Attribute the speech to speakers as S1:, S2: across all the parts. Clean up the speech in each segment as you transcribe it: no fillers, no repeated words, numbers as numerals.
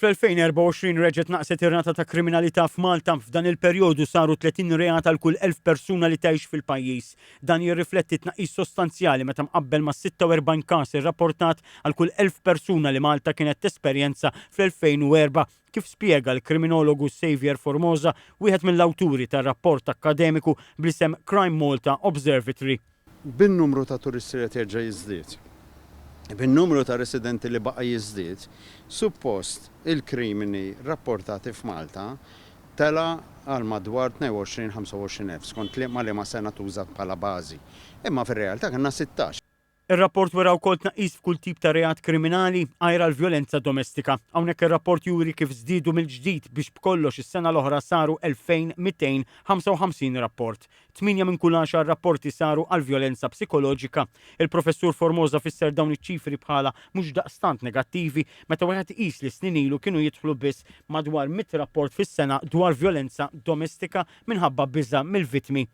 S1: Fl-2024 reġgħet naqset ir-rata ta' kriminalità f'Malta. F'dan il-perjodu saru 30 reat għal kull 1000 persuna li tgħix fil-pajjiż. Dan jirrifletti tnaqqis sostanzjali meta mqabbel ma' 46 każ irrapportat għal kull 1000 persuna li Malta kienet tesperjenza fl-2004. Kif spjega l-kriminologu Xavier Formosa, wieħed mill-awturi tar-rapport akkademiku bl-isem Crime Malta Observatory.
S2: Bin-numru ta' turisti li terġa' jiżdied, bin-numru ta' residenti li baqa' jiżdied, suppost il-krimini rapportati f'Malta tela għal madwar 22-25,000 skont liema sena tużat bħala bażi. Imma fir-realtà kellna 16.
S1: Ir-rapport wera wkoll tnaqqis f'kull tip ta' reat kriminali għajra l-vjolenza domestika. Hawnhekk ir-rapport juri kif żdiedu mill-ġdid biex b'kollox is-sena l-oħra saru 2255 rapport. 8 minn kull 10 rapporti saru għal vjolenza psikoloġika. Il-professur Formosa fisser dawn iċ-ċifri bħala mhux daqstant negattivi meta wieħed iqis li snin ilu kienu jidħlu biss madwar 100 rapport fis-sena dwar vjolenza domestika minħabba biża' mill-vittmi.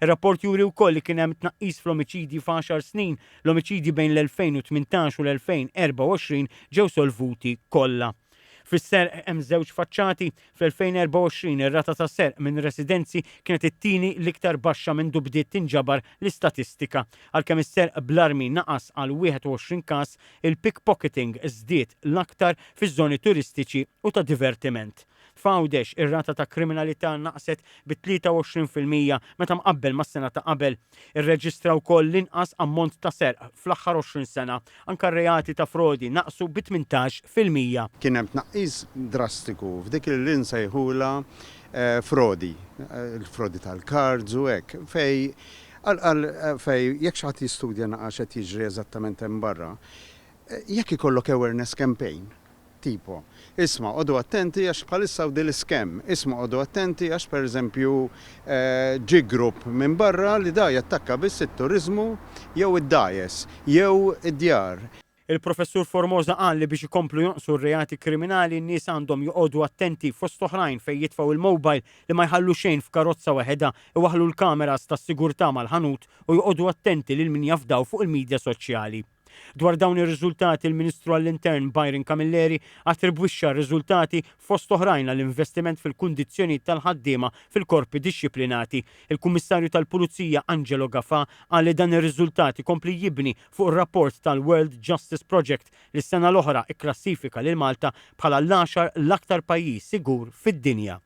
S1: Ir-rapport juri wkoll li kien hemm tnaqqis fl-omiċidji f'10 snin. L-omiċidji bejn l-2018 u l-2024 ġew solvuti kollha. Fis-serq hemm żewġ faċċati. Fl-2024 ir-rata ta' serq minn residenzi kienet it-tieni l-iktar baxxa minn bdiet tinġabar l-istatistika. Għalkemm is-serq bl-armi naqas għal 21 każ, il-pickpocketing żdied l-aktar fiż-żoni turistiċi u ta' divertiment. F'Għawdex ir-rata ta' kriminalità naqset bi 23% meta mqabbel mas-sena ta' qabel. Irreġistraw wkoll l-inqas ammont ta' serq fl-aħħar 20 sena. Anke r-reati ta' frodi naqsu bi 18%.
S2: Kien hemm tnaqqis drastiku f'dik li nsejħula frodi, il-frodi tal-cards u hekk fej jekk xi ħadd jistudja naqax qed jiġri eżattament hemm barra, jekk ikollok awareness campaign tipo, isma' għodu attenti għax bħalissa u dil-iskem, isma' għodu attenti għax pereżempju ġi grupp minn barra li da jattakka biss it-turizmu jew id-dajes jew id-djar.
S1: Il-professur Formosa qal li biex ikomplu jonqsu r-reati kriminali n-nies għandhom joqogħdu attenti fost oħrajn fejn jitfgħu il-mobile li ma jħallu xejn f'karozza waħedha, iwaħħlu l-kameras tas-sigurtà mal-ħanut u joqogħdu attenti lil min jafdaw fuq il-midja soċjali. Dwar dawn ir-riżultati il-Ministru għall-Intern Byron Camilleri attribwixxa r-riżultati fost oħrajn għall-investiment fil-kundizzjonijiet tal-ħaddiema fil-korpi dixxiplinati. Il-Kummissarju tal-Pulizija Angelo Gafà qal li dan ir-riżultati kompli jibni fuq ir-rapport tal-World Justice Project li s-sena l-oħra ikklassifika lil Malta bħala l-10 l-aktar pajjiż sigur fid-dinja.